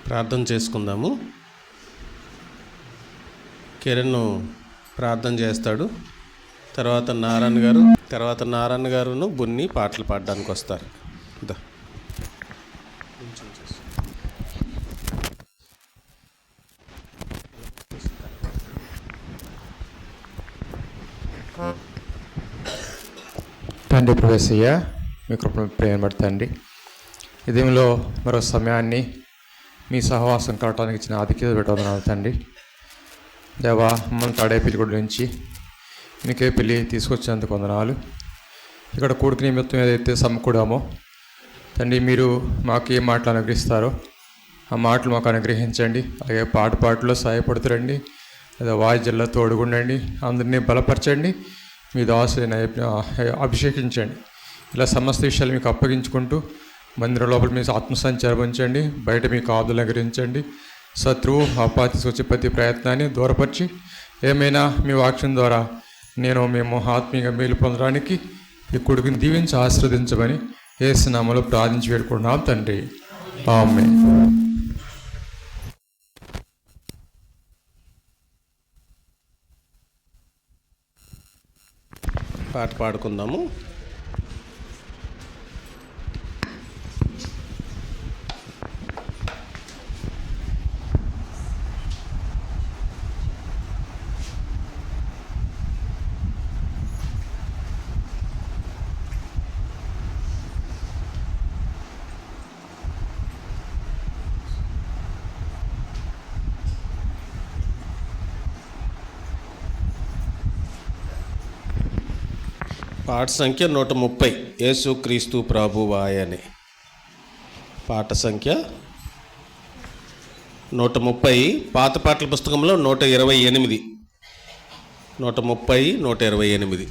ప్రార్థన చేసుకుందాము. కిరణ్ ప్రార్థన చేస్తాడు. తర్వాత నారాయణ గారును బున్ని పాటలు పాడడానికి వస్తారు. తండ్రి ప్రవేశయ్య మీ కృపను ప్రేమపడతండి. ఇదేమిలో మరో సమయాన్ని మీ సహవాసం కలవటానికి ఇచ్చిన ఆధిక్యత పెట్టవదనాలు తండ్రి. దేవా, మన తాడేపల్లిగూడ నుంచి మీకే పెళ్ళి తీసుకొచ్చినందుకు వందనాలు. ఇక్కడ కూడికి నిమిత్తం ఏదైతే సమకూడామో తండ్రి, మీరు మాకు ఏ మాటలు అనుగ్రహిస్తారో ఆ మాటలు మాకు అనుగ్రహించండి. అలాగే పాటలో సహాయపడుతురండి, లేదా వాయిద్యంలో తోడుగుండండి, అందరినీ బలపరచండి, మీ దాసుని అభిషేకించండి. ఇలా సమస్త విషయాలు మీకు అప్పగించుకుంటూ మందిరం లోపల మీ ఆత్మసంచారం ఉంచండి, బయట మీ కాదులు ఎగరించండి. శత్రువు తీసుకొచ్చే ప్రతి ప్రయత్నాన్ని దూరపరిచి ఏమైనా మీ వాక్యం ద్వారా మేము ఆత్మీయంగా మేలు పొందడానికి ఈ కొడుకుని దీవించి ఆశీర్వదించమని యేసు నామములో ప్రార్థించి వేడుకుంటున్నాం తండ్రి. ఆమేన్. పాట పాడుకుందాము. పాట సంఖ్య 130, యేసుక్రీస్తు ప్రభువాయనే. పాట సంఖ్య 130, పాత పాటల పుస్తకంలో 128. 130, 128.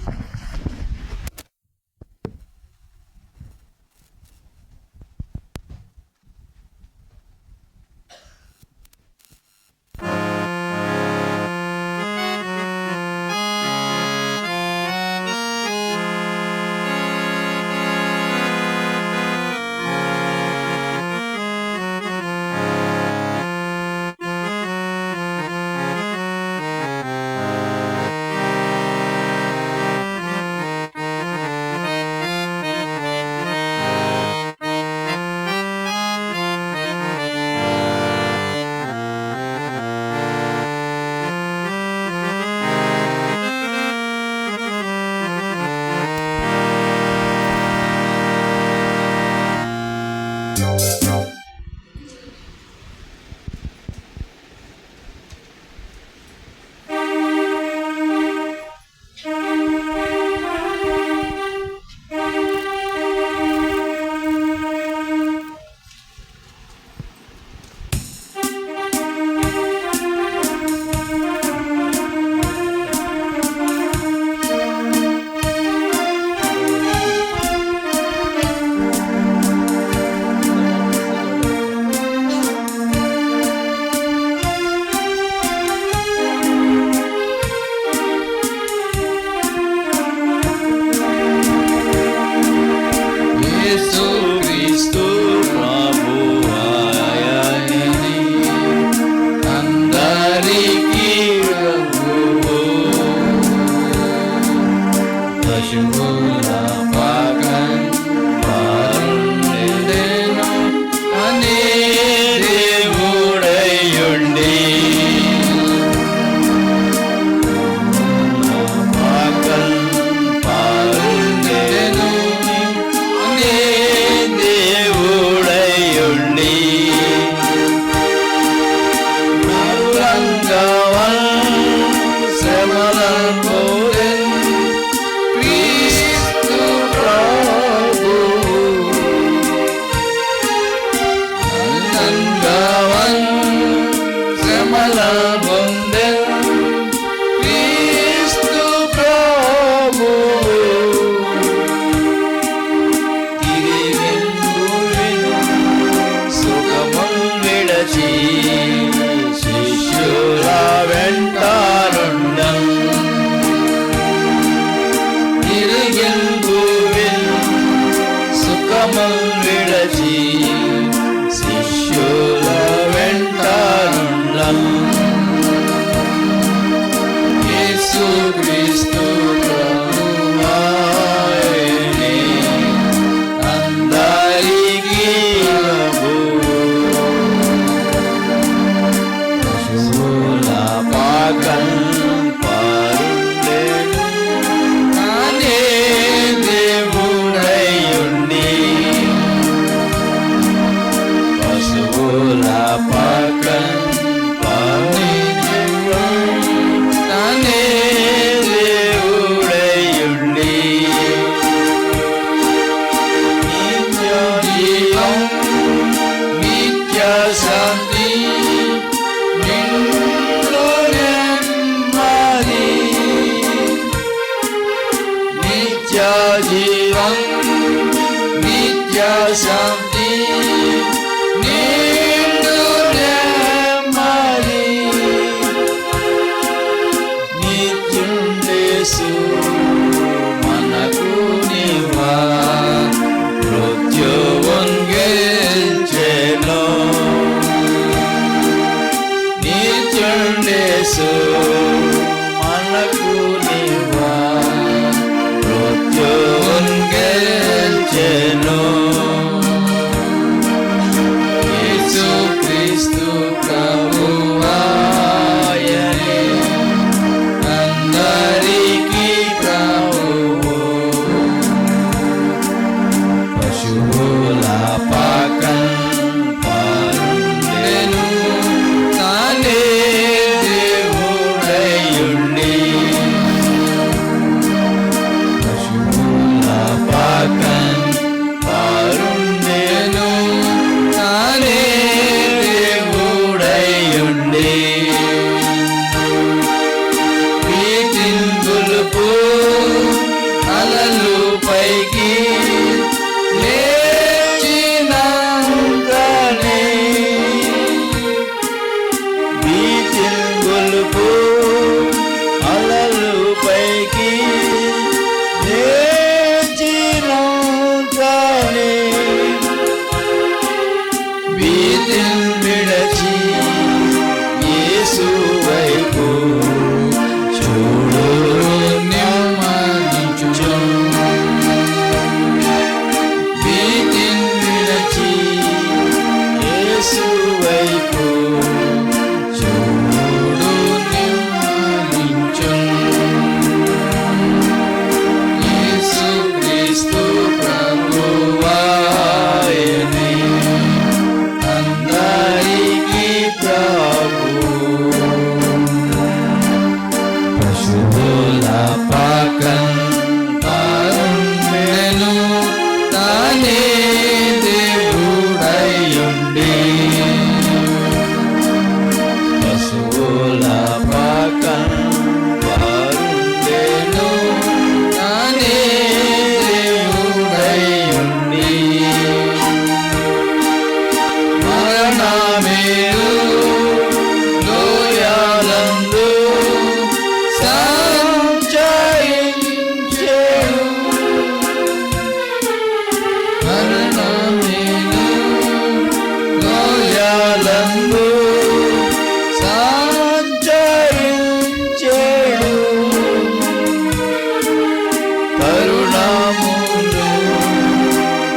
శాంతి నిండు నెమ్మది నిత్య జీవం నిత్య శాంతి నిండు నెమ్మది నిత్యుండేసు మనకు నివా మృత్యువున్ గెల్చెను నిత్యుండేసు మనకు నివా మృత్యువున్ గెల్చెను యేసు క్రీస్తు ప్రభువాయనే అందరికీ ప్రభువు పశువుల పాకం పారుండెను తానే దేవుడయుండి పశువుల పాకం పారుండెను తానే దేవుడయుండి వీటిన్ గొలుపు అలలు పైకి లేచినంతనే వీటిన్ గొలుపు అలలు పైకి లేచినంతనే వీటిన్ విడచి యేసు వైపు చూడు నెమ్మదించు వీటిన్ విడచి యేసు వైపు చూడు నెమ్మదించు యేసు క్రీస్తు ప్రభువాయనే అందరికీ ప్రభువు పశువుల పాకం పారుండెను తానే దేవుడయుండి పశువుల పాకం పారుండెను తానే దేవుడయుండి మరణమేలు లోయాలందు సంచరించెను మరణమేలు లోయాలందు సంచరించెను కరుణాములు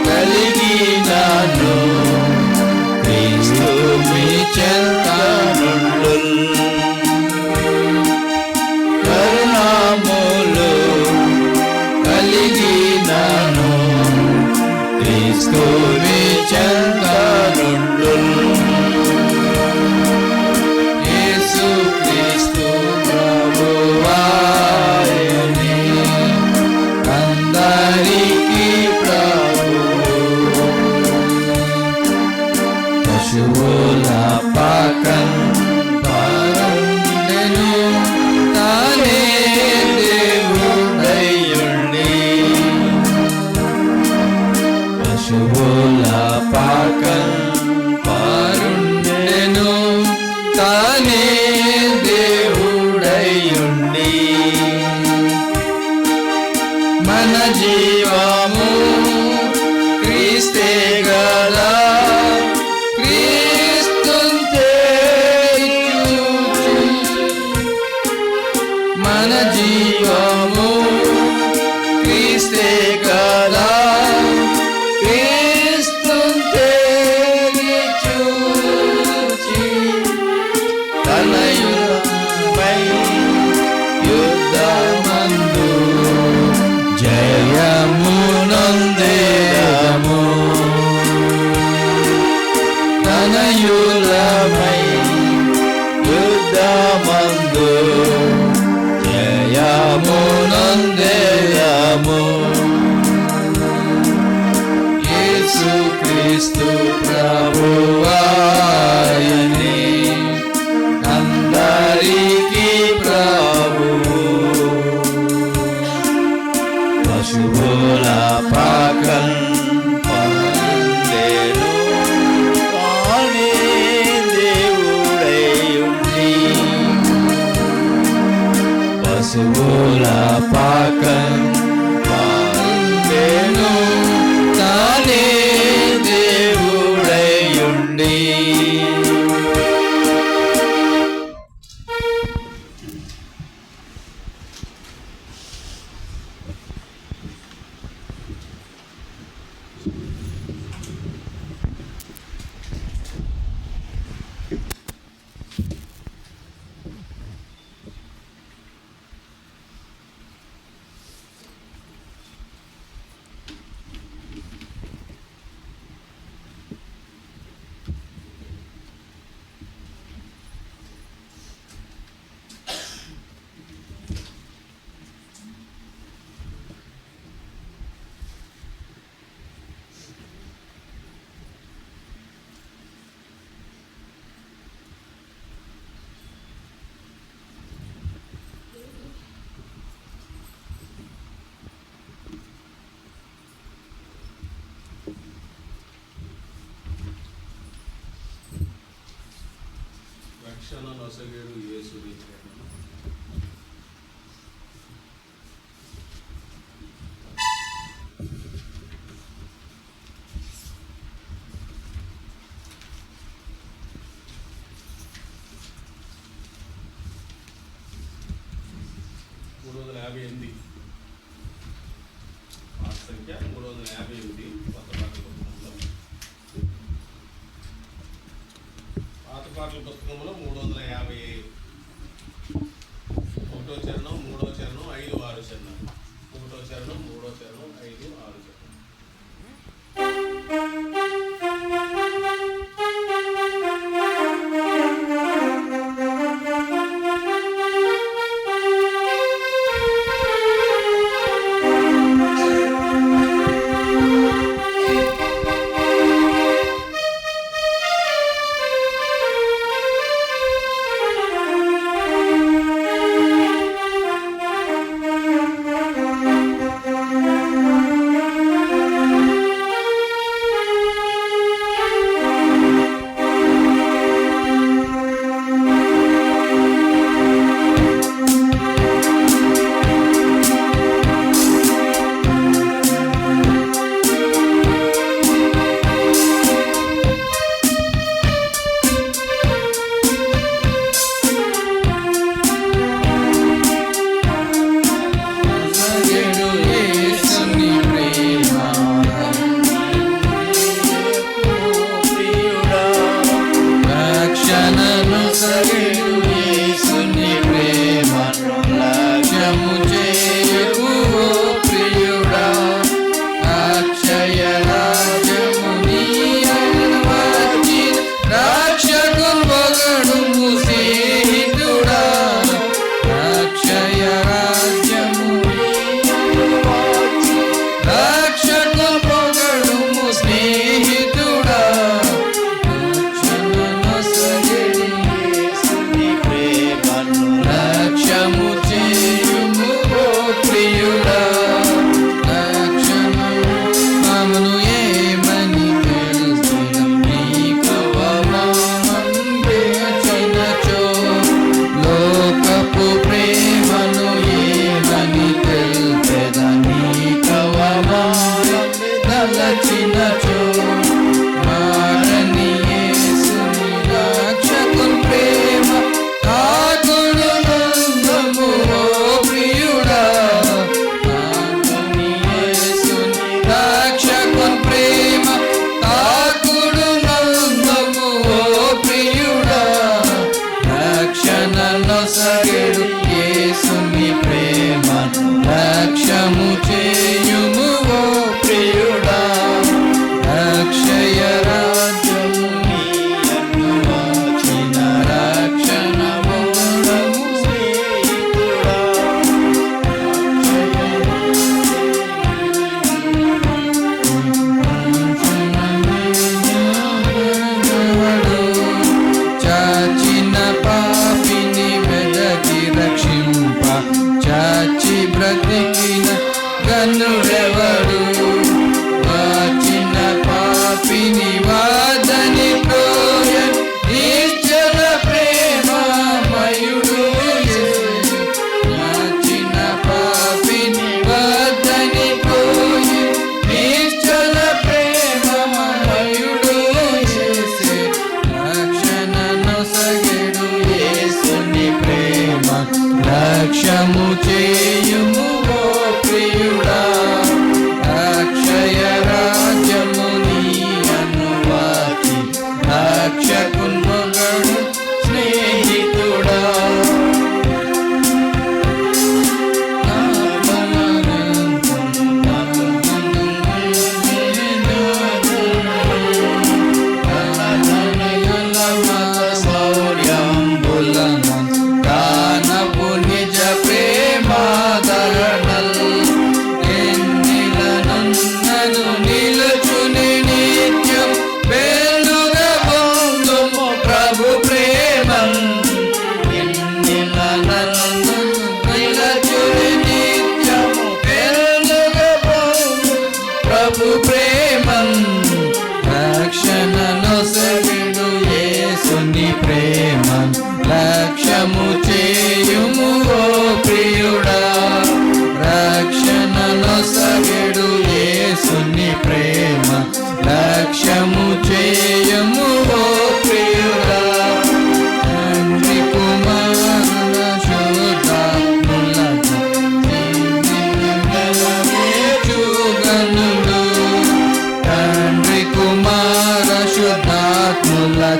కలిగినాను క్రీస్తు మీ చెంతనుండు కరుణాములు కలిగినాను క్రీస్తు మీ చెంతనుండు యేసు క్రీస్తు ప్రభువాయనే అందరికీ ప్రభువు పశువుల పాకం పారుండెను తానే దేవుడయుండి పశువుల పాకం పారుండెను తానే దేవుడయుండి మన జీవము క్రీస్తే గదా మన జీవము క్రీస్తే కదా క్రీస్తుని చూచి తనయుపై యుద్ధమందు జయమునందేదము తనయులపై యుద్ధమందు జయమునందేదము యేసు క్రీస్తు ప్రభువా రక్షణ నొసగేడు యేసుని చరణం. మూడు వందల యాభై ఎనిమిది పాత సంఖ్య 358 కొత్త పాటల పుస్తకంలో. పాత పాటల పుస్తకంలో 350 ఒకటో చరణం, మూడో చరణం, 5, 6 చరణం. ఒకటో చరణం, మూడో చరణం, 5, 6 చరణం.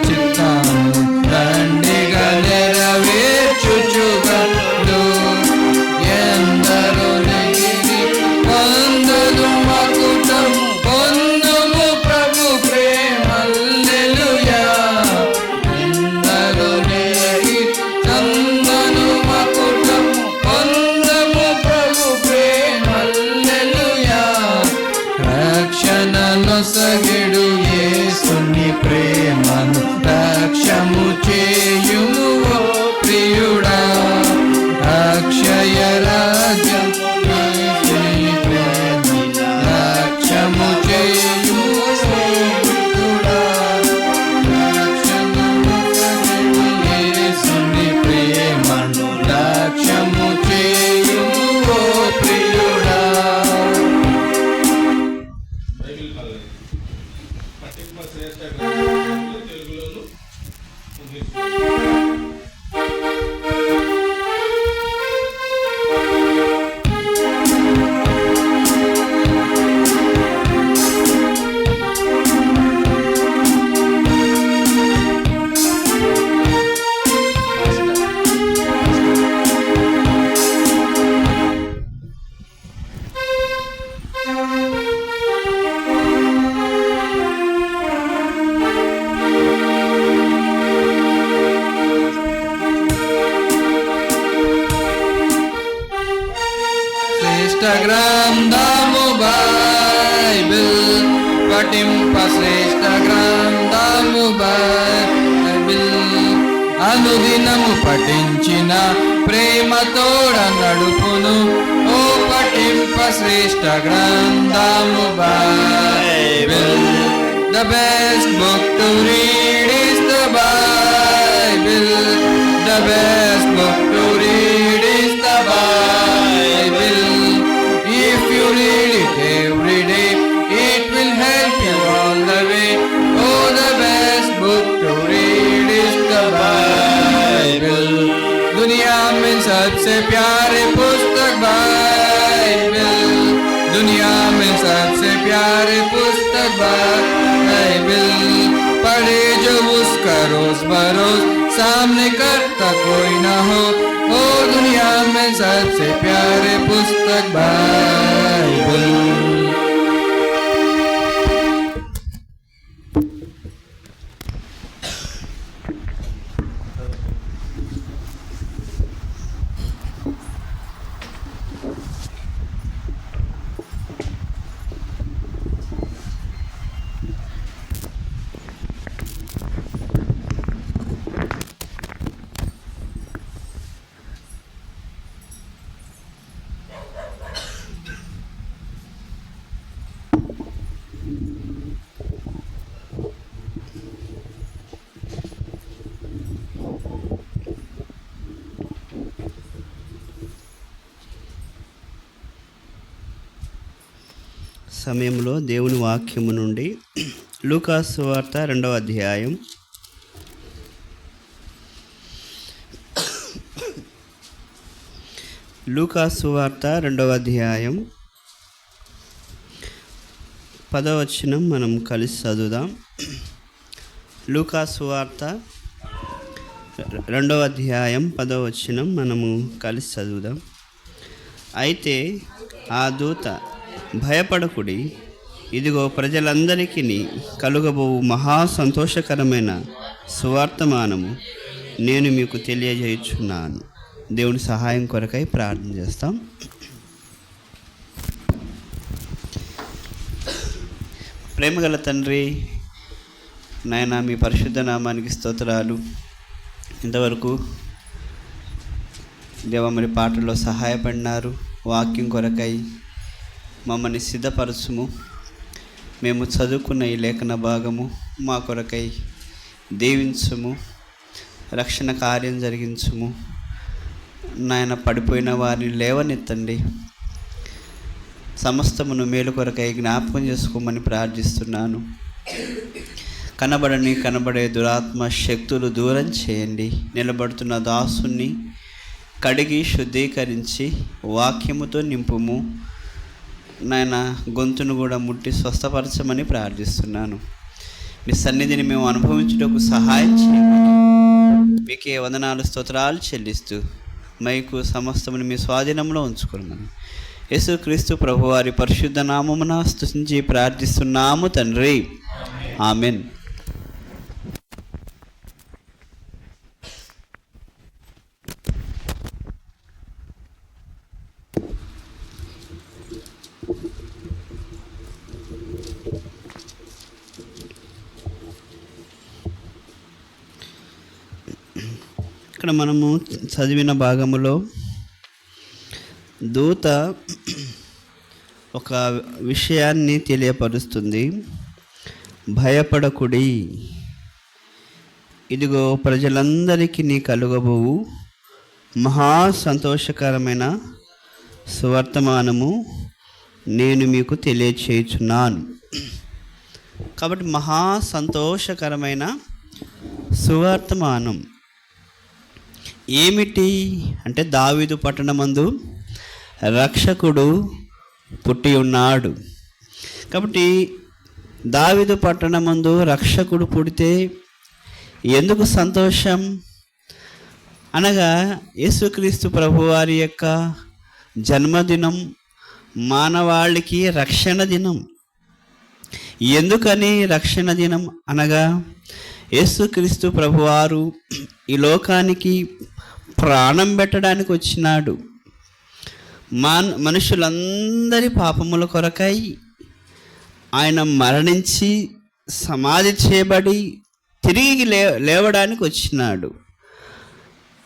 చిత్తము దండిగా నెరవేర్చుచుగలడు. ఎందరో నెగిరి పొందుదు మకుటం పొందుము ప్రభు ప్రేమ హల్లెలూయా. ఎందరో నెగిరి చందను మకుటం పొందుము ప్రభు ప్రేమ హల్లెలూయా. రక్షణలో సగెడు యేసుని ప్రేమను రక్షము చేయుము ఓ ప్రియుడా. అక్షయ రాజ్యం యేసుని ప్రేమను రక్షము చేయుము ప్రియుడా. రక్షణలో సగెడు యేసుని ప్రేమను రక్షము చేయుము ఓ ప్రియుడా. బైబిల్ కాలేదు పట్టింప శ్రేష్ఠ గ్రంథములు తెలుగులోను ఇంగ్లీష్ శ్రేష్ఠ గ్రంథము బైబిల్ పఠింప శ్రేష్ఠ గ్రంథము బైబిల్ అనుదినము పఠించిన ప్రేమతోడ నడుపును ఓ పఠింప శ్రేష్ఠ గ్రంథము Bible. The best book to read is the Bible. The best book to read is the Bible. If you read it every day, it will help you all the way. Oh, the best book to read is the Bible. दुनिया में सबसे प्यारे पुस्तक Bible. दुनिया में सबसे प्यारे पुस्तक बाइबल. पढ़े जो उसका रोज बरोज सामने करता कोई ना हो. ओ दुनिया में सबसे प्यारे पुस्तक बाइबल. సమయంలో దేవుని వాక్యము నుండి లూకాసు సువార్త 2వ అధ్యాయం లూకాసు సువార్త 2వ అధ్యాయం 10వ వచనం మనం కలిసి చదువుదాం. లూకాసు సువార్త 2వ అధ్యాయం 10వ వచనం మనము కలిసి చదువుదాం. అయితే ఆ దూత, భయపడకుడి, ఇదిగో ప్రజలందరికీ కలుగబోవు మహా సంతోషకరమైన సువార్తమానము నేను మీకు తెలియజేయుచున్నాను. దేవుని సహాయం కొరకై ప్రార్థన చేస్తాం. ప్రేమగల తండ్రి, నాయన మీ పరిశుద్ధ నామానికి స్తోత్రాలు. ఇంతవరకు దేవ మరి పాటల్లో సహాయపడినారు. వాక్యం కొరకై మమ్మల్ని సిద్ధపరచుము. మేము చదువుకున్న ఈ లేఖన భాగము మా కొరకై దీవించుము. రక్షణ కార్యం జరిగించుము. నాయన పడిపోయిన వారిని లేవనెత్తండి. సమస్తమును మేలు కొరకై జ్ఞాపకం చేసుకోమని ప్రార్థిస్తున్నాను. కనబడే దురాత్మ శక్తులు దూరం చేయండి. నిలబడుతున్న దాసుని కడిగి శుద్ధీకరించి వాక్యముతో నింపుము. నాయన గొంతును కూడా ముట్టి స్వస్థపరచమని ప్రార్థిస్తున్నాను. మీ సన్నిధిని మేము అనుభవించుటకు సహాయం చేయమని మీకే వందనాలు స్తోత్రాలు చెల్లిస్తూ మైకు సమస్తముని మీ స్వాధీనంలో ఉంచుకోమని యేసుక్రీస్తు ప్రభువారి పరిశుద్ధ నామమున స్తుతించి ప్రార్థిస్తున్నాము తండ్రి, ఆమెన్. ఇక్కడ మనము చదివిన భాగములో దూత ఒక విషయాన్ని తెలియపరుస్తుంది. భయపడకుడి, ఇదిగో ప్రజలందరికీ నీ కలుగబోవు మహా సంతోషకరమైన సువర్తమానము నేను మీకు తెలియచేయుచున్నాను. కాబట్టి మహా సంతోషకరమైన సువర్తమానం ఏమిటి అంటే, దావీదు పట్టణమందు రక్షకుడు పుట్టి ఉన్నాడు. కాబట్టి దావీదు పట్టణమందు రక్షకుడు పుడితే ఎందుకు సంతోషం అనగా, యేసుక్రీస్తు ప్రభువారి యొక్క జన్మదినం మానవాళికి రక్షణ దినం. ఎందుకని రక్షణ దినం అనగా, యేసుక్రీస్తు ప్రభువారు ఈ లోకానికి ప్రాణం పెట్టడానికి వచ్చినాడు. మనుషులందరి పాపముల కొరకై ఆయన మరణించి సమాధి చేయబడి తిరిగి లేవడానికి వచ్చినాడు.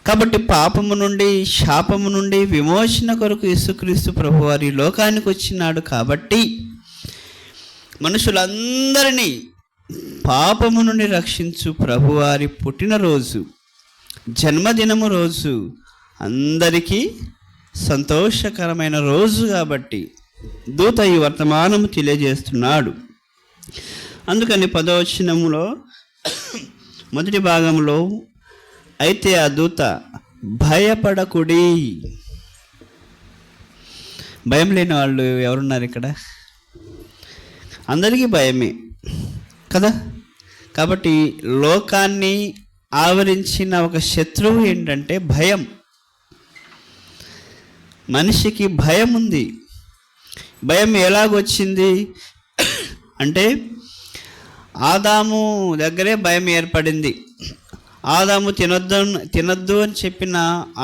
కాబట్టి పాపము నుండి, శాపము నుండి విమోచన కొరకు యేసుక్రీస్తు ప్రభువారి లోకానికి వచ్చినాడు. కాబట్టి మనుషులందరినీ పాపము నుండి రక్షించు ప్రభువారి పుట్టినరోజు, జన్మదినము రోజు అందరికీ సంతోషకరమైన రోజు. కాబట్టి దూత ఈ వర్తమానము తెలియజేస్తున్నాడు. అందుకని 10వ వచనములో మొదటి భాగంలో, అయితే ఆ దూత భయపడకుడి. భయం లేని వాళ్ళు ఎవరున్నారు ఇక్కడ? అందరికీ భయమే కదా. కాబట్టి లోకాన్ని ఆవరించిన ఒక శత్రువు ఏంటంటే భయం. మనిషికి భయం ఉంది. భయం ఎలాగొచ్చింది అంటే, ఆదాము దగ్గరే భయం ఏర్పడింది. ఆదాము తినొద్దు అని చెప్పిన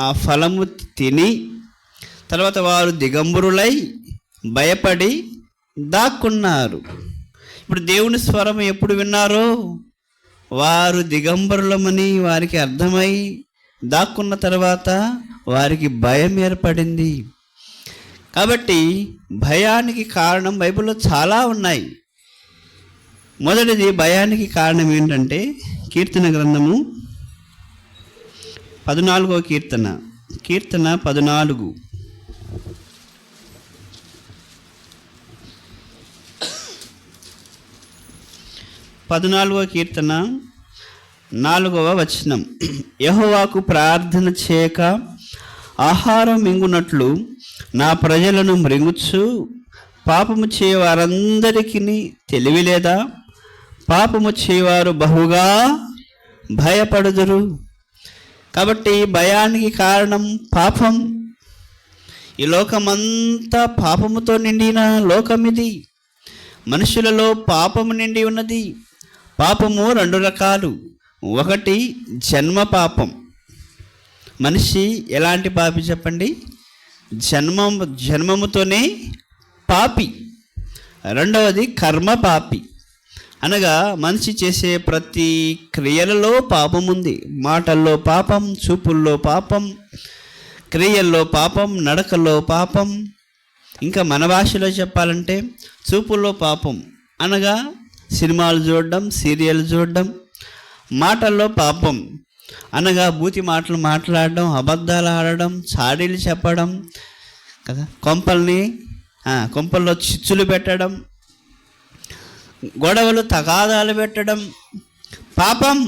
ఆ ఫలము తిని తర్వాత వారు దిగంబరులై భయపడి దాక్కున్నారు. ఇప్పుడు దేవుని స్వరం ఎప్పుడు విన్నారో వారు దిగంబరులమని వారికి అర్థమై దాక్కున్న తర్వాత వారికి భయం ఏర్పడింది. కాబట్టి భయానికి కారణం బైబిల్లో చాలా ఉన్నాయి. మొదటిది భయానికి కారణం ఏంటంటే, కీర్తన గ్రంథము 14వ కీర్తన 14. 14వ కీర్తన 4వ వచనం, యెహోవాకు ప్రార్థన చేయక ఆహారం మింగునట్లు నా ప్రజలను మృంగుచు, పాపము చేయవారందరికీ తెలివి లేదా? పాపము చేయవారు బహుగా భయపడుదురు. కాబట్టి భయానికి కారణం పాపం. ఈ లోకమంతా పాపముతో నిండిన లోకం ఇది. మనుషులలో పాపము నిండి ఉన్నది. పాపము 2 రకాలు. ఒకటి జన్మ పాపం. మనిషి ఎలాంటి పాపి చెప్పండి? జన్మముతోనే పాపి. రెండవది కర్మ పాపి, అనగా మనిషి చేసే ప్రతి క్రియలలో పాపం ఉంది. మాటల్లో పాపం, చూపుల్లో పాపం, క్రియల్లో పాపం, నడకల్లో పాపం. ఇంకా మన భాషలో చెప్పాలంటే చూపుల్లో పాపం అనగా సినిమాలు చూడడం, సీరియల్ చూడడం. మాటల్లో పాపం అనగా బూతి మాటలు మాట్లాడడం, అబద్ధాలు ఆడడం, చాడీలు చెప్పడం కదా. కొంపల్లో చిచ్చులు పెట్టడం, గొడవలు తగాదాలు పెట్టడం పాపం.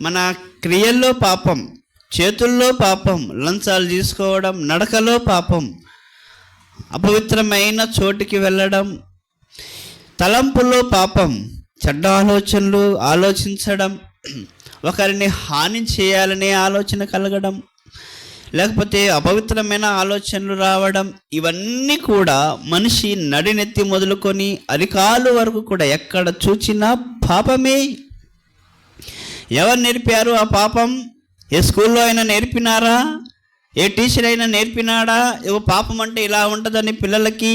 మన క్రియల్లో పాపం, చేతుల్లో పాపం, లంచాలు తీసుకోవడం, నడకలో పాపం, అపవిత్రమైన చోటుకి వెళ్ళడం, తలంపుల్లో పాపం, చెడ్డ ఆలోచనలు ఆలోచించడం, ఒకరిని హాని చేయాలనే ఆలోచన కలగడం, లేకపోతే అపవిత్రమైన ఆలోచనలు రావడం, ఇవన్నీ కూడా మనిషి నడినెత్తి మొదలుకొని అరికాలు వరకు కూడా ఎక్కడ చూచినా పాపమే. ఎవరు నేర్పారు ఆ పాపం? ఏ స్కూల్లో అయినా నేర్పినారా? ఏ టీచర్ అయినా నేర్పినాడా? ఏవో పాపం అంటే ఇలా ఉంటుందని పిల్లలకి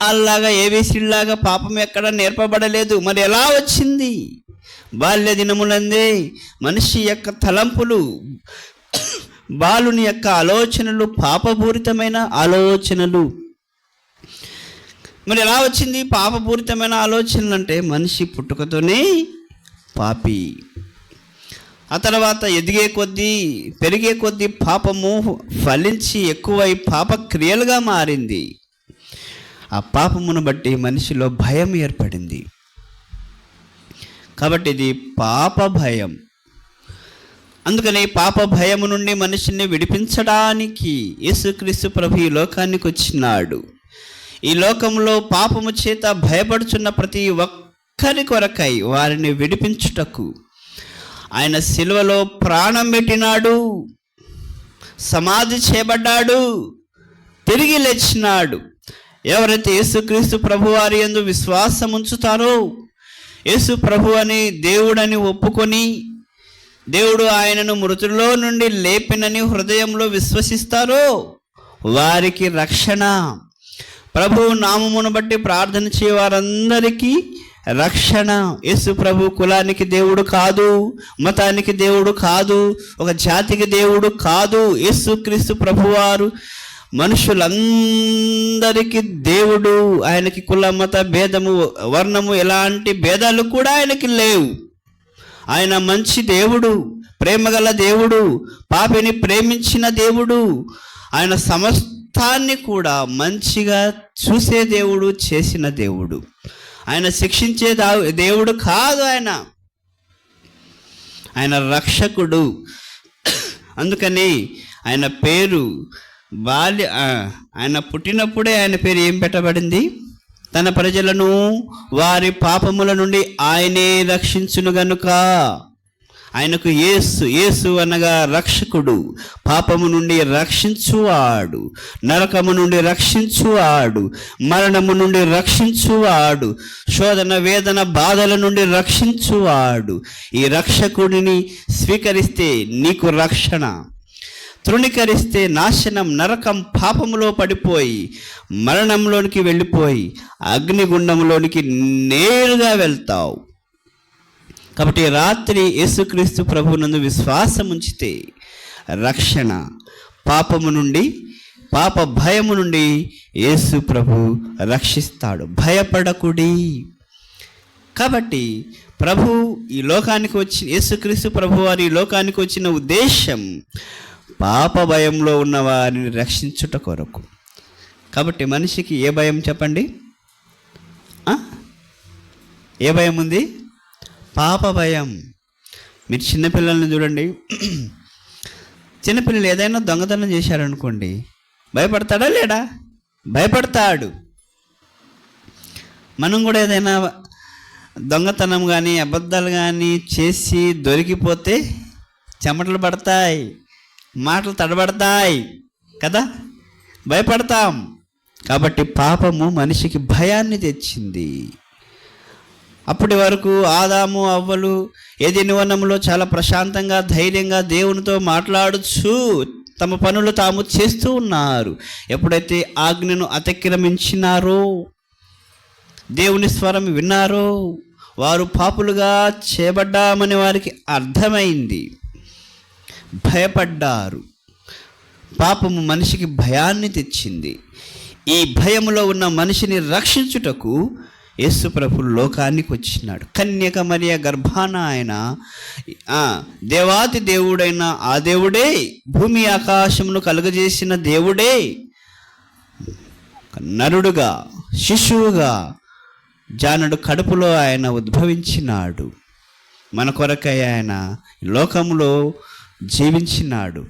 అలాగా ఏబీసీలాగా పాపం ఎక్కడ నేర్పబడలేదు. మరి ఎలా వచ్చింది? బాల్య దినములందే మనిషి యొక్క తలంపులు, బాలుని యొక్క ఆలోచనలు పాపపూరితమైన ఆలోచనలు. మరి ఎలా వచ్చింది పాపపూరితమైన ఆలోచనలు అంటే? మనిషి పుట్టుకతోనే పాపి. ఆ తర్వాత ఎదిగే కొద్దీ, పెరిగే కొద్దీ పాపము ఫలించి ఎక్కువై పాప క్రియలుగా మారింది. ఆ పాపమును బట్టి మనిషిలో భయం ఏర్పడింది. కాబట్టి ఇది పాప భయం. అందుకని పాప భయము నుండి మనిషిని విడిపించడానికి యేసుక్రీస్తు ప్రభు ఈ లోకానికి వచ్చినాడు. ఈ లోకంలో పాపము చేత భయపడుచున్న ప్రతి ఒక్కరి కొరకై వారిని విడిపించుటకు ఆయన సిలువలో ప్రాణం పెట్టినాడు, సమాధి చేయబడ్డాడు, తిరిగి లేచినాడు. ఎవరైతే యేసుక్రీస్తు ప్రభువారి యందు విశ్వాసం ఉంచుతారో, యేసు ప్రభు అని దేవుడని ఒప్పుకొని దేవుడు ఆయనను మృతుల్లో నుండి లేపినని హృదయంలో విశ్వసిస్తారో వారికి రక్షణ. ప్రభువు నామమును బట్టి ప్రార్థన చేయవారందరికీ రక్షణ. యేసు ప్రభు కులానికి దేవుడు కాదు, మతానికి దేవుడు కాదు, ఒక జాతికి దేవుడు కాదు. యేసుక్రీస్తు ప్రభువారు మనుషులందరికీ దేవుడు. ఆయనకి కుల మత భేదము, వర్ణము, ఎలాంటి భేదాలు కూడా ఆయనకి లేవు. ఆయన మంచి దేవుడు, ప్రేమగల దేవుడు, పాపిని ప్రేమించిన దేవుడు. ఆయన సమస్తాన్ని కూడా మంచిగా చూసే దేవుడు, చేసిన దేవుడు. ఆయన శిక్షించే దేవుడు కాదు. ఆయన రక్షకుడు. అందుకని ఆయన పేరు ఆయన పుట్టినప్పుడే ఆయన పేరు ఏం పెట్టబడింది? తన ప్రజలను వారి పాపముల నుండి ఆయనే రక్షించును గనుక. ఆయనకు యేసు, యేసు అనగా రక్షకుడు, పాపము నుండి రక్షించువాడు, నరకము నుండి రక్షించువాడు, మరణము నుండి రక్షించువాడు, శోధన వేదన బాధల నుండి రక్షించువాడు. ఈ రక్షకుడిని స్వీకరిస్తే నీకు రక్షణ, తృణీకరిస్తే నాశనం, నరకం, పాపములో పడిపోయి మరణంలోనికి వెళ్ళిపోయి అగ్నిగుండంలోనికి నేరుగా వెళ్తావు. కాబట్టి రాత్రి యేసుక్రీస్తు ప్రభువునందు విశ్వాసం ఉంచితే రక్షణ, పాపము నుండి, పాప భయము నుండి యేసు ప్రభు రక్షిస్తాడు. భయపడకుడి. కాబట్టి ప్రభు ఈ లోకానికి వచ్చి, యేసుక్రీస్తు ప్రభు వారి ఈ లోకానికి వచ్చిన ఉద్దేశం పాప భయంలో ఉన్న వారిని రక్షించుట కొరకు. కాబట్టి మనిషికి ఏ భయం చెప్పండి? ఏ భయం ఉంది? పాప భయం. మీరు చిన్నపిల్లల్ని చూడండి. చిన్నపిల్లలు ఏదైనా దొంగతనం చేశారనుకోండి, భయపడతాడా లేడా? భయపడతాడు. మనం కూడా ఏదైనా దొంగతనం కానీ అబద్ధాలు కానీ చేసి దొరికిపోతే చెమటలు పడతాయి, మాటలు తడబడతాయి కదా, భయపడతాం. కాబట్టి పాపము మనిషికి భయాన్ని తెచ్చింది. అప్పటి వరకు ఆదాము అవ్వలు ఏదెని వనంలో చాలా ప్రశాంతంగా, ధైర్యంగా దేవునితో మాట్లాడుచు తమ పనులు తాము చేస్తూ ఉన్నారు. ఎప్పుడైతే ఆజ్ఞను అతిక్రమించినారో, దేవుని స్వరం విన్నారో, వారు పాపులుగా చేయబడ్డామని వారికి అర్థమైంది. భయపడ్డారు. పాపము మనిషికి భయాన్ని తెచ్చింది. ఈ భయములో ఉన్న మనిషిని రక్షించుటకు యేసు ప్రభు లోకానికి వచ్చినాడు. కన్యక మరియ గర్భాన ఆయన దేవాతి దేవుడైన ఆ దేవుడే, భూమి ఆకాశమును కలుగజేసిన దేవుడే నరుడుగా, శిశువుగా జానుడు కడుపులో ఆయన ఉద్భవించినాడు. మన కొరకై ఆయన లోకములో జీవించినాడు.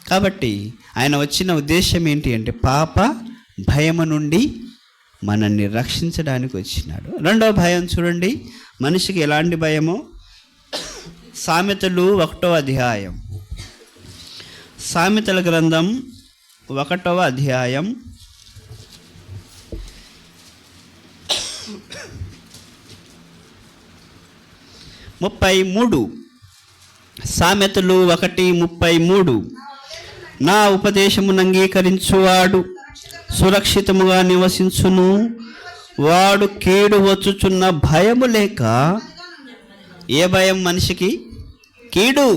కాబట్టి ఆయన వచ్చిన ఉద్దేశం ఏంటి అంటే పాప భయము నుండి మనల్ని రక్షించడానికి వచ్చినాడు. రెండో భయం చూడండి, మనిషికి ఎలాంటి భయమో సామెతలు 1వ అధ్యాయం, సామెతల గ్రంథం 1వ అధ్యాయం 33. సామెతలు 1:33. నా ఉపదేశమును అంగీకరించువాడు సురక్షితముగా నివసించును, వాడు కీడు వచ్చుచున్న భయము లేక. ఏ భయం మనిషికి? కీడు.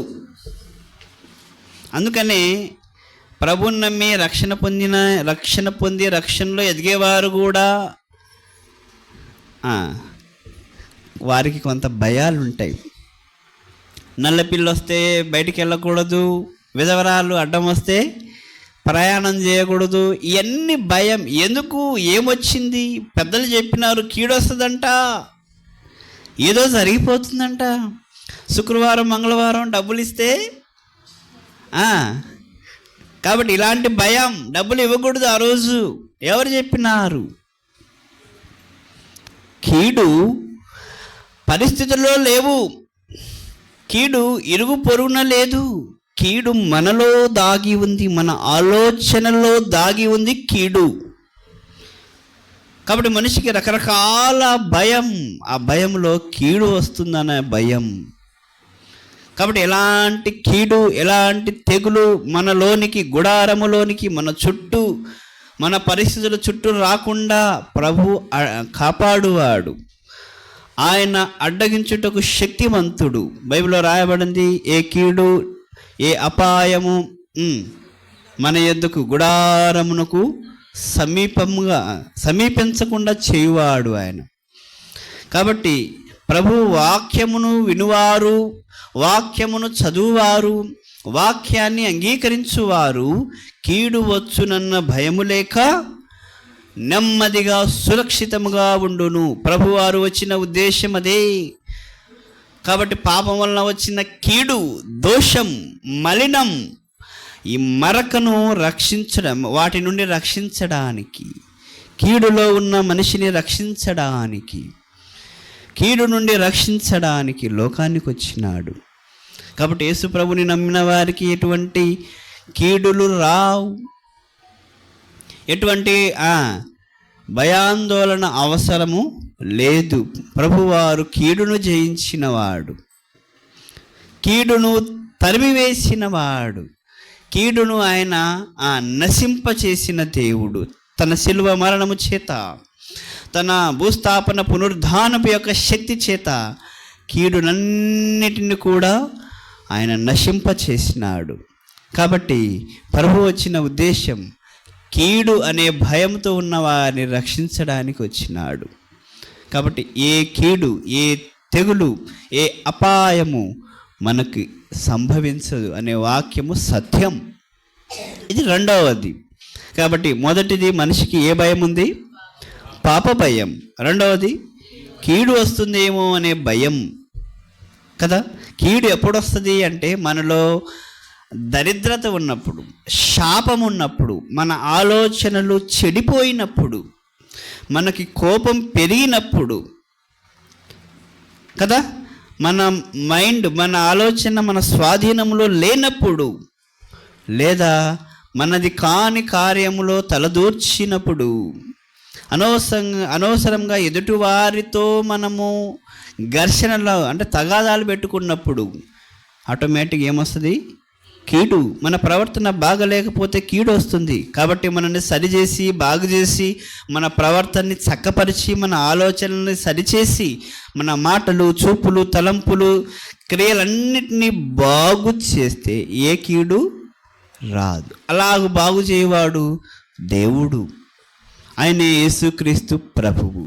అందుకనే ప్రభువుని నమ్మి రక్షణ పొంది రక్షణలో ఎదిగేవారు కూడా వారికి కొంత భయాలు ఉంటాయి. నల్లపిల్లి వస్తే బయటికి వెళ్ళకూడదు, విధవరాలు అడ్డం వస్తే ప్రయాణం చేయకూడదు. ఇవన్నీ భయం. ఎందుకు? ఏమొచ్చింది? పెద్దలు చెప్పినారు కీడు వస్తుందంట, ఏదో జరిగిపోతుందంట. శుక్రవారం మంగళవారం డబ్బులు ఇస్తే కాబట్టి ఇలాంటి భయం. డబ్బులు ఇవ్వకూడదు ఆ రోజు. ఎవరు చెప్పినారు? కీడు పరిస్థితుల్లో లేవు, కీడు ఇరుగు పొరుగున లేదు, కీడు మనలో దాగి ఉంది, మన ఆలోచనలో దాగి ఉంది కీడు. కాబట్టి మనిషికి రకరకాల భయం. ఆ భయంలో కీడు వస్తుందనే భయం. కాబట్టి ఎలాంటి కీడు, ఎలాంటి తెగులు మనలోనికి, గుడారములోనికి, మన చుట్టూ, మన పరిస్థితుల చుట్టూ రాకుండా ప్రభు కాపాడువాడు. ఆయన అడ్డగించుటకు శక్తివంతుడు. బైబిల్లో రాయబడింది, ఏ కీడు, ఏ అపాయము మన యొద్దకు, గుడారమునకు సమీపించకుండా చేయువాడు ఆయన. కాబట్టి ప్రభు వాక్యమును వినువారు, వాక్యమును చదువువారు, వాక్యాన్ని అంగీకరించువారు కీడు వచ్చునన్న భయము లేక నెమ్మదిగా సురక్షితముగా ఉండును. ప్రభువారు వచ్చిన ఉద్దేశం అదే. కాబట్టి పాపం వలన వచ్చిన కీడు, దోషం, మలినం, ఈ మరకను రక్షించడం, వాటి నుండి రక్షించడానికి, కీడులో ఉన్న మనిషిని రక్షించడానికి, కీడు నుండి రక్షించడానికి లోకానికి వచ్చినాడు. కాబట్టి యేసు ప్రభుని నమ్మిన వారికి ఎటువంటి కీడులు రావు, ఎటువంటి భయాందోళన అవసరము లేదు. ప్రభువారు కీడును జయించినవాడు, కీడును తరిమివేసినవాడు, కీడును ఆయన నశింపచేసిన దేవుడు. తన శిలువ మరణము చేత, తన భూస్థాపన పునరుద్ధానపు యొక్క శక్తి చేత కీడునన్నిటిని కూడా ఆయన నశింపచేసినాడు. కాబట్టి ప్రభు వచ్చిన ఉద్దేశం కీడు అనే భయంతో ఉన్న వారిని రక్షించడానికి వచ్చినాడు. కాబట్టి ఏ కీడు, ఏ తెగులు, ఏ అపాయము మనకి సంభవించదు అనే వాక్యము సత్యం. ఇది రెండవది. కాబట్టి మొదటిది, మనిషికి ఏ భయం ఉంది? పాప భయం. రెండవది, కీడు వస్తుందేమో అనే భయం కదా. కీడు ఎప్పుడు వస్తుంది అంటే మనలో దరిద్రత ఉన్నప్పుడు, శాపం ఉన్నప్పుడు, మన ఆలోచనలు చెడిపోయినప్పుడు, మనకి కోపం పెరిగినప్పుడు కదా. మన మైండ్, మన ఆలోచన మన స్వాధీనంలో లేనప్పుడు, లేదా మనది కాని కార్యములో తలదూర్చినప్పుడు, అనవసరంగా ఎదుటివారితో మనము ఘర్షణలో అంటే తగాదాలు పెట్టుకున్నప్పుడు ఆటోమేటిక్గా ఏమొస్తుంది? కీడు. మన ప్రవర్తన బాగలేకపోతే కీడు వస్తుంది. కాబట్టి మనల్ని సరిచేసి, బాగు చేసి, మన ప్రవర్తనని చక్కపరిచి, మన ఆలోచనల్ని సరిచేసి, మన మాటలు, చూపులు, తలంపులు, క్రియలన్నిటినీ బాగు చేస్తే ఏ కీడు రాదు. అలాగ బాగు చేయవాడు దేవుడు. ఆయనే యేసుక్రీస్తు ప్రభువు.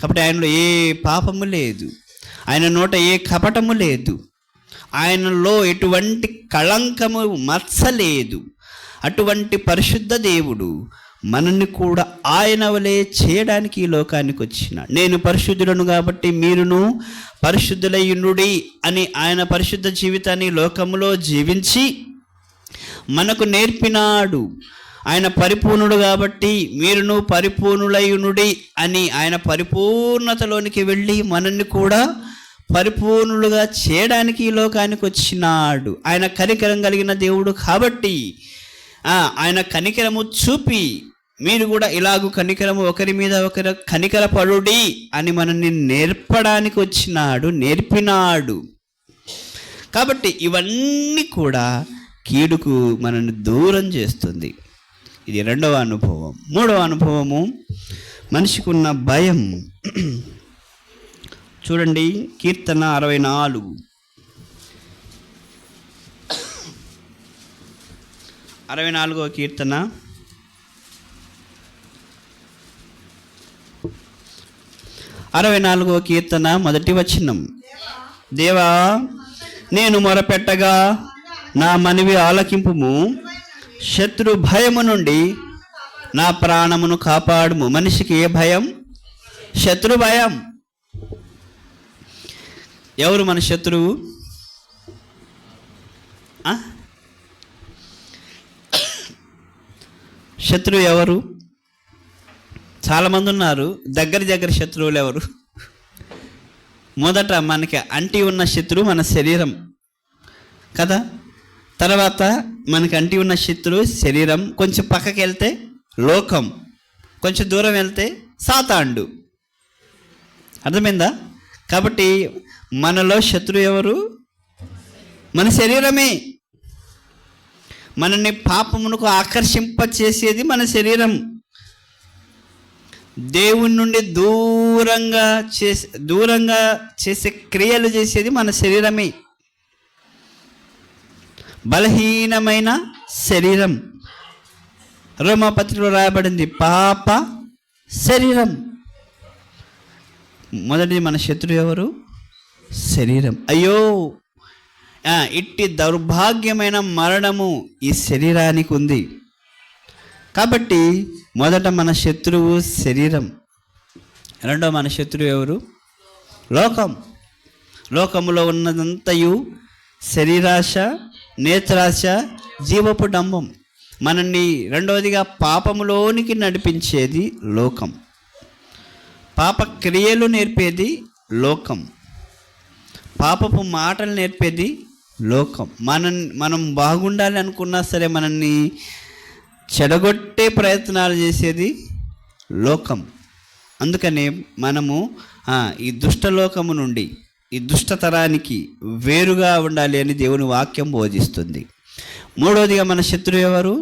కాబట్టి ఆయనలో ఏ పాపము లేదు, ఆయన నోట ఏ కపటము లేదు, ఆయనలో ఎటువంటి కళంకము, మచ్చ లేదు. అటువంటి పరిశుద్ధ దేవుడు మనల్ని కూడా ఆయన వలె చేయడానికి ఈ లోకానికి వచ్చినాడు. నేను పరిశుద్ధులను కాబట్టి మీరును పరిశుద్ధులయ్యుండుడి అని ఆయన పరిశుద్ధ జీవితాన్ని లోకములో జీవించి మనకు నేర్పినాడు. ఆయన పరిపూర్ణుడు కాబట్టి మీరును పరిపూర్ణులయునుడి అని ఆయన పరిపూర్ణతలోనికి వెళ్ళి మనల్ని కూడా పరిపూర్ణులుగా చేయడానికి ఈ లోకానికి వచ్చినాడు. ఆయన కనికరం కలిగిన దేవుడు కాబట్టి ఆయన కనికరము చూపి మీరు కూడా ఇలాగూ కనికరము ఒకరి మీద ఒకరు కనికరపడుడి అని మనల్ని నేర్పడానికి వచ్చినాడు, నేర్పినాడు. కాబట్టి ఇవన్నీ కూడా కీడుకు మనల్ని దూరం చేస్తుంది. ఇది రెండవ అనుభవం. మూడవ అనుభవము మనిషికి ఉన్న భయం. చూడండి, కీర్తన 64. 64వ కీర్తన 64వ కీర్తన మొదటి వచనం. దేవా, నేను మొరపెట్టగా నా మనవి ఆలకింపుము, శత్రు భయము నుండి నా ప్రాణమును కాపాడుము. మనిషికి ఏ భయం? శత్రు భయం. ఎవరు మన శత్రువు? శత్రువు ఎవరు? చాలామంది ఉన్నారు. దగ్గర శత్రువులు ఎవరు? మొదట మనకి అంటి ఉన్న శత్రువు మన శరీరం కదా. తర్వాత మనకి అంటి ఉన్న శత్రువు శరీరం. కొంచెం పక్కకి వెళ్తే లోకం, కొంచెం దూరం వెళ్తే సాతాండు. అర్థమైందా? కాబట్టి మనలో శత్రువు ఎవరు? మన శరీరమే. మనల్ని పాపమునకు ఆకర్షింపచేసేది మన శరీరం. దేవుని నుండి దూరంగా చేసే క్రియలు చేసేది మన శరీరమే. బలహీనమైన శరీరం. రోమాపత్రికలో రాయబడింది పాప శరీరం. మొదటిది మన శత్రువు ఎవరు? శరీరం. అయ్యో, ఇట్టి దౌర్భాగ్యమైన మరణము ఈ శరీరానికి ఉంది. కాబట్టి మొదట మన శత్రువు శరీరం. రెండో మన శత్రువు ఎవరు? లోకం. లోకములో ఉన్నదంతయు శరీరాశ, నేత్రాశ, జీవపు డంబం. మనల్ని రెండవదిగా పాపములోనికి నడిపించేది లోకం. పాప క్రియలు నేర్పేది లోకం. పాపపు మాటలు నేర్పేది లోకం. మనం బాగుండాలి అనుకున్నా సరే మనల్ని చెడగొట్టే ప్రయత్నాలు చేసేది లోకం. అందుకనే మనము ఈ దుష్టలోకము నుండి, ఈ దుష్టతరానికి వేరుగా ఉండాలి అని దేవుని వాక్యం బోధిస్తుంది. మూడవదిగా మన శత్రువు ఎవరు?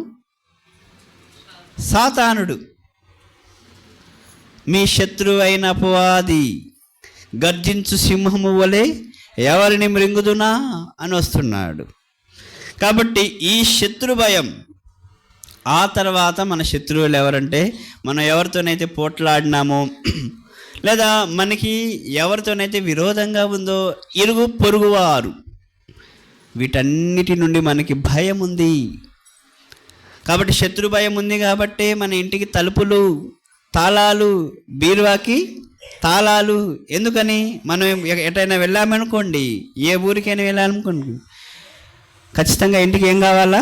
సాతానుడు. మీ శత్రువు అయిన అపవాది గర్జించు సింహము వలె ఎవరిని మృంగుదునా అని వస్తున్నాడు. కాబట్టి ఈ శత్రు భయం. ఆ తర్వాత మన శత్రువులు ఎవరంటే, మనం ఎవరితోనైతే పోట్లాడినామో లేదా మనకి ఎవరితోనైతే విరోధంగా ఉందో ఇరుగు పొరుగువారు, వీటన్నిటి నుండి మనకి భయం ఉంది. కాబట్టి శత్రు భయం ఉంది కాబట్టి మన ఇంటికి తలుపులు, తాళాలు, బీరువాకి తాళాలు. ఎందుకని? మనం ఎటైనా వెళ్ళామనుకోండి, ఏ ఊరికైనా వెళ్ళాలనుకోండి, ఖచ్చితంగా ఇంటికి ఏం కావాలా?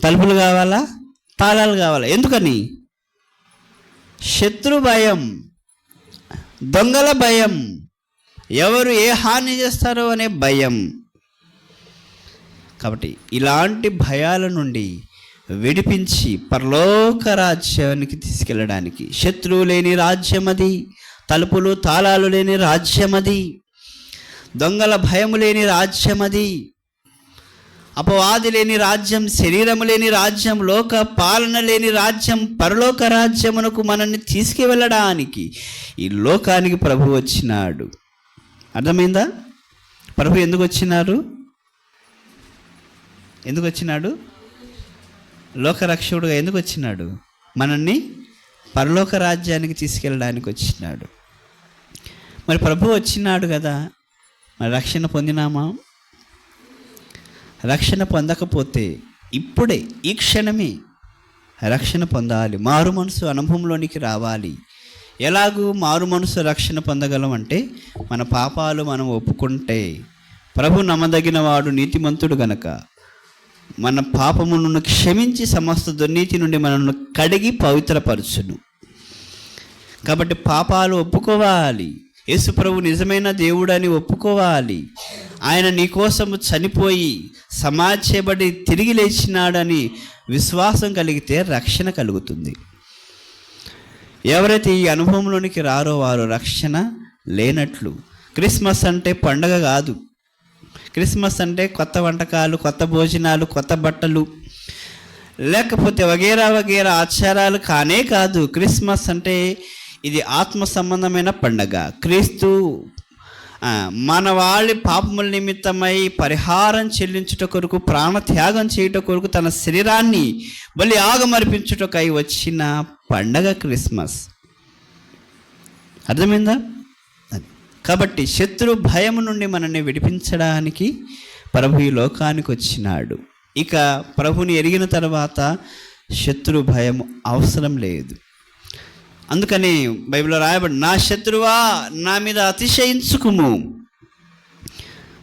తలుపులు కావాలా, తాళాలు కావాలా. ఎందుకని? శత్రు భయం, దొంగల భయం, ఎవరు ఏ హాని చేస్తారో అనే భయం. కాబట్టి ఇలాంటి భయాల నుండి విడిపించి పరలోక రాజ్యానికి తీసుకెళ్ళడానికి, శత్రువు లేని రాజ్యం అది, తలుపులు తాళాలు లేని రాజ్యం అది, దొంగల భయము లేని రాజ్యం అది, అపవాది లేని రాజ్యం, శరీరము లేని రాజ్యం, లోక పాలన లేని రాజ్యం, పరలోక రాజ్యమునకు మనల్ని తీసుకువెళ్ళడానికి ఈ లోకానికి ప్రభు వచ్చినాడు. అర్థమైందా? ప్రభు ఎందుకు వచ్చినారు? ఎందుకు వచ్చినాడు? లోకరక్షకుడుగా ఎందుకు వచ్చినాడు? మనల్ని పరలోక రాజ్యానికి తీసుకెళ్ళడానికి వచ్చినాడు. మరి ప్రభు వచ్చినాడు కదా, మరి రక్షణ పొందినామా? రక్షణ పొందకపోతే ఇప్పుడే, ఈ క్షణమే రక్షణ పొందాలి. మారు మనసు అనుభవంలోనికి రావాలి. ఎలాగూ మారు మనసు రక్షణ పొందగలం అంటే, మన పాపాలు మనం ఒప్పుకుంటే, ప్రభు నమ్మదగిన వాడు, నీతిమంతుడు గనక మన పాపములను క్షమించి సమస్త దుర్నీతి నుండి మనల్ని కడిగి పవిత్రపరచును. కాబట్టి పాపాలు ఒప్పుకోవాలి. యేసుప్రభు నిజమైన దేవుడని ఒప్పుకోవాలి. ఆయన నీకోసము చనిపోయి సమాధి చేయబడి తిరిగి లేచినాడని విశ్వాసం కలిగితే రక్షణ కలుగుతుంది. ఎవరైతే ఈ అనుభవంలోనికి రారో వారు రక్షణ లేనట్లు. క్రిస్మస్ అంటే పండగ కాదు. క్రిస్మస్ అంటే కొత్త వంటకాలు, కొత్త భోజనాలు, కొత్త బట్టలు, లేకపోతే వగేరా వగేరా ఆచారాలు కానే కాదు. క్రిస్మస్ అంటే ఇది ఆత్మ సంబంధమైన పండగ. క్రీస్తు మన వాళ్ళ పాపముల నిమిత్తమై పరిహారం చెల్లించుట కొరకు, ప్రాణత్యాగం చేయుట కొరకు తన శరీరాన్ని బలి ఆగమర్పించుటకై వచ్చిన పండగ క్రిస్మస్. అర్థమైందా? కాబట్టి శత్రు భయం నుండి మనల్ని విడిపించడానికి ప్రభు ఈ లోకానికి వచ్చినాడు. ఇక ప్రభుని ఎరిగిన తర్వాత శత్రు భయం అవసరం లేదు. అందుకని బైబిల్లో రాయబడి, నా శత్రువా నా మీద అతిశయించుకుము.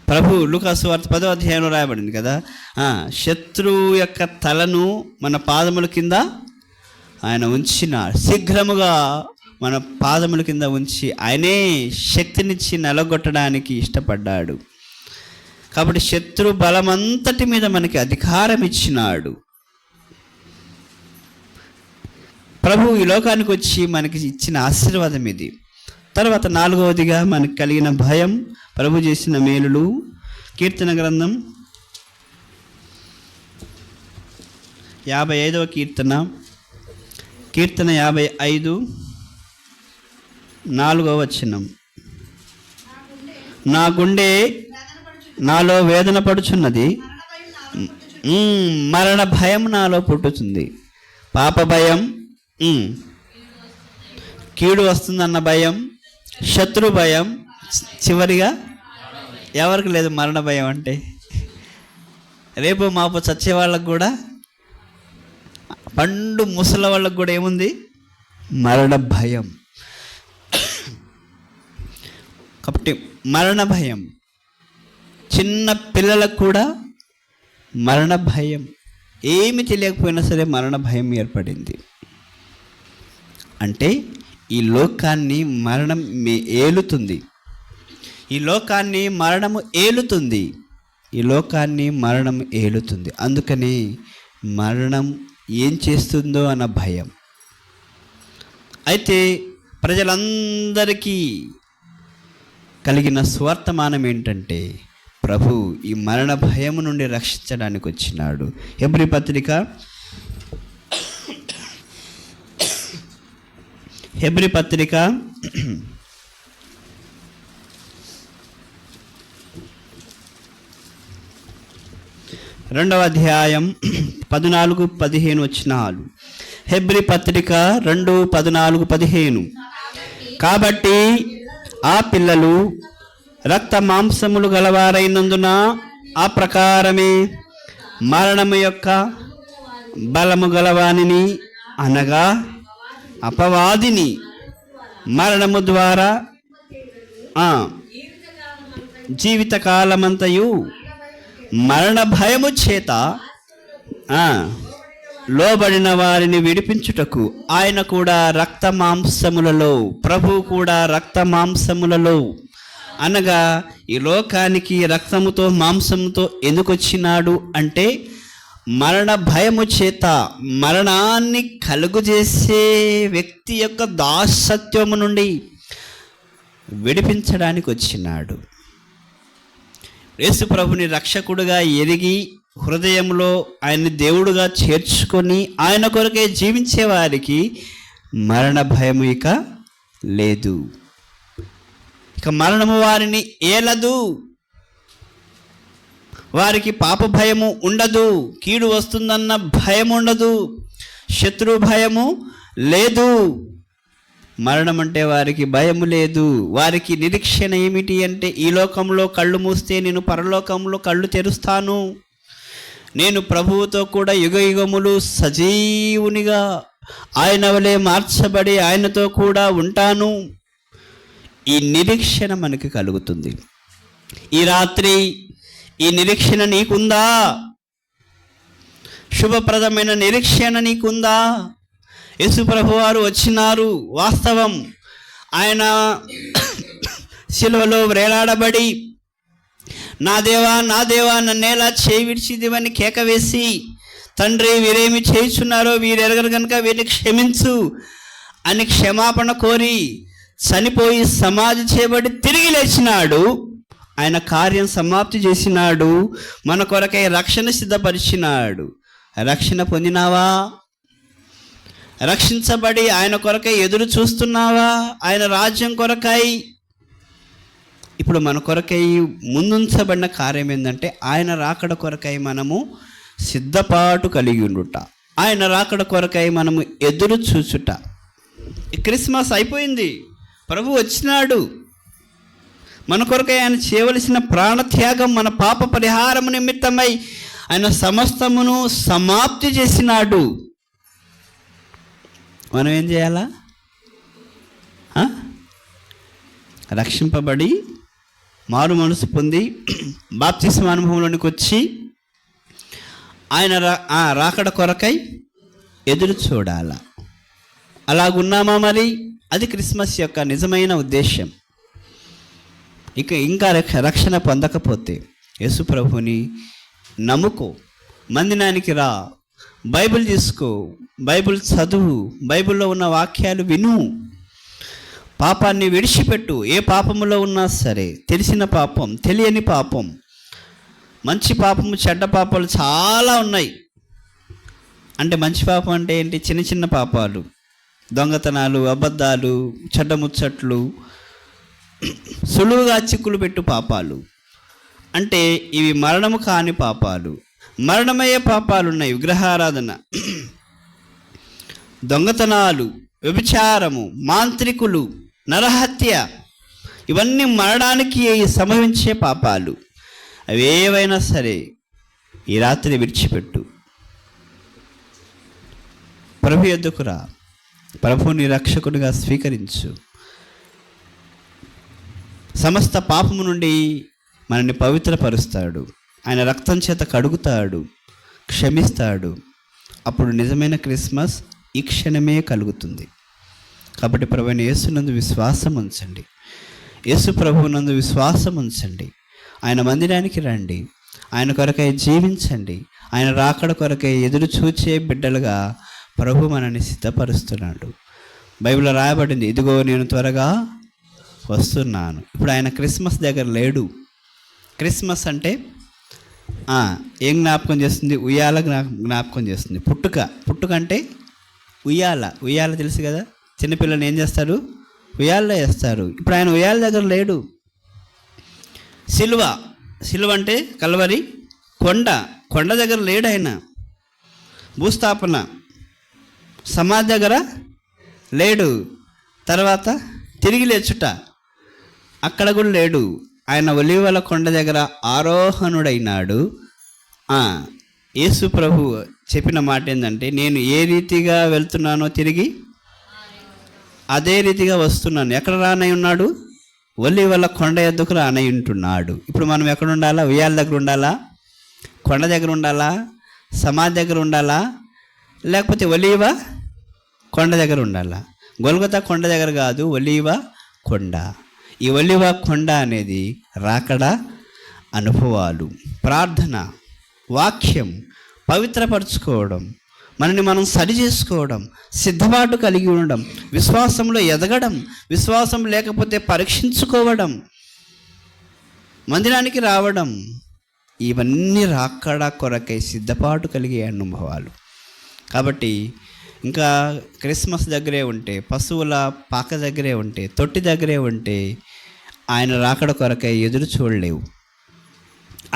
ప్రభు లూకాసు వార్త 10వ అధ్యాయంలో రాయబడింది కదా, శత్రువు యొక్క తలను మన పాదముల కింద ఆయన ఉంచినాడు. శీఘ్రముగా మన పాదముల కింద ఉంచి ఆయనే శక్తినిచ్చి నలగొట్టడానికి ఇష్టపడ్డాడు. కాబట్టి శత్రు బలమంతటి మీద మనకి అధికారం ఇచ్చినాడు. ప్రభు ఈ లోకానికి వచ్చి మనకి ఇచ్చిన ఆశీర్వాదం ఇది. తర్వాత 4వదిగా మనకు కలిగిన భయం, ప్రభు చేసిన మేలులు. కీర్తన గ్రంథం 55వ కీర్తన 55 4వ వచనం. నా గుండె నాలో వేదన పడుచున్నది, మరణ భయం నాలో పుట్టుతుంది. పాప భయం, కీడు వస్తుందన్న భయం, శత్రు భయం, చివరిగా ఎవరికి లేదు మరణ భయం. అంటే రేపు మాపు చచ్చే వాళ్ళకు కూడా, పండు ముసల వాళ్ళకు కూడా ఏముంది? మరణ భయం. కాబట్టి మరణ భయం. చిన్న పిల్లలకు కూడా మరణ భయం. ఏమి తెలియకపోయినా సరే మరణ భయం ఏర్పడింది. అంటే ఈ లోకాన్ని మరణం ఏలుతుంది. ఈ లోకాన్ని మరణము ఏలుతుంది. ఈ లోకాన్ని మరణం ఏలుతుంది. అందుకని మరణం ఏం చేస్తుందో అన్న భయం. అయితే ప్రజలందరికీ కలిగిన స్వార్థమానం ఏంటంటే, ప్రభు ఈ మరణ భయము నుండి రక్షించడానికి వచ్చినాడు. హెబ్రీ పత్రిక 2వ అధ్యాయం 14-15 వచనాలు. హెబ్రీ పత్రిక 2:14-15. కాబట్టి ఆ పిల్లలు రక్త మాంసములు గలవారైనందున ఆ ప్రకారమే మరణము యొక్క బలము గలవానిని, అనగా అపవాదిని మరణము ద్వారా జీవితకాలమంతయు మరణ భయము చేత లోబడిన వారిని విడిపించుటకు ఆయన కూడా రక్త మాంసములలో, ప్రభు కూడా రక్త మాంసములలో, అనగా ఈ లోకానికి రక్తముతో మాంసముతో ఎందుకు వచ్చినాడు అంటే, మరణ భయము చేత మరణాన్ని కలుగజేసే వ్యక్తి యొక్క దాసత్వము నుండి విడిపించడానికి వచ్చినాడు. యేసు ప్రభుని రక్షకుడుగా ఎరిగి హృదయంలో ఆయన్ని దేవుడుగా చేర్చుకొని ఆయన కొరకే జీవించే వారికి మరణ భయము ఇక లేదు. ఇక మరణము వారిని ఏలదు. వారికి పాప భయము ఉండదు, కీడు వస్తుందన్న భయం ఉండదు, శత్రు భయము లేదు. మరణం అంటే వారికి భయము లేదు. వారికి నిరీక్షణ ఏమిటి అంటే, ఈ లోకంలో కళ్ళు మూస్తే నేను పరలోకంలో కళ్ళు తెరుస్తాను, నేను ప్రభువుతో కూడా యుగయుగములు సజీవునిగా ఆయన వలె మార్చబడి ఆయనతో కూడా ఉంటాను. ఈ నిరీక్షణ మనకి కలుగుతుంది. ఈ రాత్రి ఈ నిరీక్షణ నీకుందా? శుభప్రదమైన నిరీక్షణ నీకుందా? యేసు ప్రభు వారు వచ్చినారు, వాస్తవం. ఆయన శిలువలో వేలాడబడి నా దేవా నా దేవా నన్నేలా చేయి విడిచిదివని కేక వేసి, తండ్రి వీరేమి చేయుచున్నారో వీరు ఎరగరు కనుక వీరిని క్షమించు అని క్షమాపణ కోరి చనిపోయి సమాధి చేయబడి తిరిగి లేచినాడు. ఆయన కార్యం సమాప్తి చేసినాడు. మన కొరకై రక్షణ సిద్ధపరిచినాడు. రక్షణ పొందినావా? రక్షించబడి ఆయన కొరకై ఎదురు చూస్తున్నావా? ఆయన రాజ్యం కొరకై. ఇప్పుడు మన కొరకై ముందుంచబడిన కార్యం ఏంటంటే ఆయన రాకడ కొరకై మనము సిద్ధపాటు కలిగి ఉండుట, ఆయన రాకడ కొరకై మనము ఎదురు చూచుట. ఈ క్రిస్మస్ అయిపోయింది, ప్రభు వచ్చినాడు. మన కొరకై ఆయన చేయవలసిన ప్రాణత్యాగం, మన పాప పరిహారము నిమిత్తమై ఆయన సమస్తమును సమాప్తి చేసినాడు. మనం ఏం చేయాలా? రక్షింపబడి మారు మనసు పొంది బాప్తిస్మ అనుభవంలోనికి వచ్చి ఆయన రాకడ కొరకై ఎదురు చూడాల. అలాగున్నామా మరి? అది క్రిస్మస్ యొక్క నిజమైన ఉద్దేశం. ఇంకా రక్షణ పొందకపోతే యేసు ప్రభుని నమ్ముకో, మందిరానికి రా, బైబిల్ తీసుకో, బైబిల్ చదువు, బైబిల్లో ఉన్న వాక్యాలు విను, పాపాన్ని విడిచిపెట్టు. ఏ పాపములో ఉన్నా సరే, తెలిసిన పాపం, తెలియని పాపం, మంచి పాపము, చెడ్డ పాపాలు చాలా ఉన్నాయి. అంటే మంచి పాపం అంటే ఏంటి? చిన్న చిన్న పాపాలు, దొంగతనాలు, అబద్ధాలు, చెడ్డ ముచ్చట్లు, సులువుగా చిక్కులు పెట్టు పాపాలు. అంటే ఇవి మరణము కాని పాపాలు. మరణమయ్యే పాపాలు ఉన్నాయి. విగ్రహారాధన, దొంగతనాలు, వ్యభిచారము, మాంత్రికులు, నరహత్య, ఇవన్నీ మరణానికి సంభవించే పాపాలు. అవి ఏవైనా సరే ఈ రాత్రి విడిచిపెట్టు. ప్రభు యొద్దకు రా, ప్రభుని రక్షకుడిగా స్వీకరించు. సమస్త పాపము నుండి మనల్ని పవిత్రపరుస్తాడు. ఆయన రక్తం చేత కడుగుతాడు, క్షమిస్తాడు. అప్పుడు నిజమైన క్రిస్మస్ ఈ క్షణమే కలుగుతుంది. కాబట్టి ప్రభువైన యేసునందు విశ్వాసం ఉంచండి, యేసు ప్రభువునందు విశ్వాసం ఉంచండి. ఆయన మందిరానికి రండి, ఆయన కొరకై జీవించండి. ఆయన రాకడ కొరకై ఎదురు చూచే బిడ్డలుగా ప్రభు మనల్ని సిద్ధపరుస్తున్నాడు. బైబిల్లో రాయబడింది, ఇదిగో నేను త్వరగా వస్తున్నాను. ఇప్పుడు ఆయన క్రిస్మస్ దగ్గర లేడు. క్రిస్మస్ అంటే ఏం జ్ఞాపకం చేస్తుంది? ఉయ్యాల జ్ఞాపకం చేస్తుంది. పుట్టుక అంటే ఉయ్యాల తెలుసు కదా, చిన్నపిల్లలు ఏం చేస్తారు? ఉయ్యాల్లో వేస్తారు. ఇప్పుడు ఆయన ఉయ్యాల దగ్గర లేడు. సిలువ అంటే కల్వరి, కొండ దగ్గర లేడు ఆయన. భూస్థాపన, సమాధి దగ్గర లేడు. తర్వాత తిరిగి లేచుట, అక్కడ కూడా లేడు. ఆయన ఒలీవల కొండ దగ్గర ఆరోహణుడైనాడు. యేసు ప్రభు చెప్పిన మాట ఏంటంటే, నేను ఏ రీతిగా వెళ్తున్నానో తిరిగి అదే రీతిగా వస్తున్నాను. ఎక్కడ రానై ఉన్నాడు? ఒలీవల కొండ ఎద్దుకు రానై ఉంటున్నాడు. ఇప్పుడు మనం ఎక్కడ ఉండాలా? ఉయ్యాల దగ్గర ఉండాలా? కొండ దగ్గర ఉండాలా? సమాధి దగ్గర ఉండాలా? లేకపోతే ఒలీవ కొండ దగ్గర ఉండాలా? గొల్గొతా కొండ దగ్గర కాదు, ఒలీవ కొండ. ఈ ఒలీవ కొండ అనేది రాకడ అనుభవాలు, ప్రార్థన, వాక్యం, పవిత్రపరచుకోవడం, మనని మనం సరి చేసుకోవడం, సిద్ధపాటు కలిగి ఉండడం, విశ్వాసంలో ఎదగడం, విశ్వాసం లేకపోతే పరీక్షించుకోవడం, మందిరానికి రావడం, ఇవన్నీ రాకడ కొరకై సిద్ధపాటు కలిగే అనుభవాలు. కాబట్టి ఇంకా క్రిస్మస్ దగ్గరే ఉంటే, పశువుల పాక దగ్గరే ఉంటే, తొట్టి దగ్గరే ఉంటే ఆయన రాకడ కొరకై ఎదురు చూడలేవు,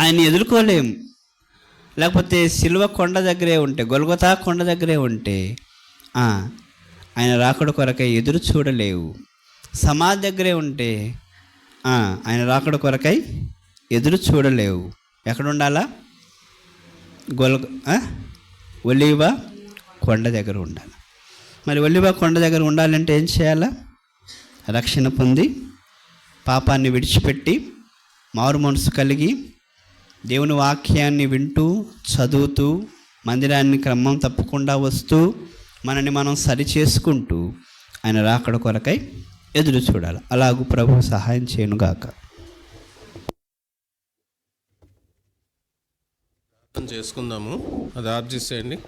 ఆయన్ని ఎదుర్కోలేము. లేకపోతే సిలువ కొండ దగ్గరే ఉంటే, గొల్గొతా కొండ దగ్గరే ఉంటే ఆయన రాకడ కొరకై ఎదురు చూడలేవు. సమాధి దగ్గరే ఉంటే ఆయన రాకడ కొరకై ఎదురు చూడలేవు. ఎక్కడ ఉండాలా? ఒలీవ కొండ దగ్గర ఉండాలి. మరి ఒలీవ కొండ దగ్గర ఉండాలంటే ఏం చేయాలా? రక్షణ పొంది, పాపాన్ని విడిచిపెట్టి, మారు మనసు కలిగి, దేవుని వాక్యాన్ని వింటూ, చదువుతూ, మందిరాన్ని క్రమం తప్పకుండా వస్తూ మనని మనం సరి చేసుకుంటూ ఆయన రాకడ కొరకై ఎదురు చూడాలి. అలాగూ ప్రభు సహాయం చేయనుగాక. చేసుకుందాము. అది ఆర్జిసేయండి.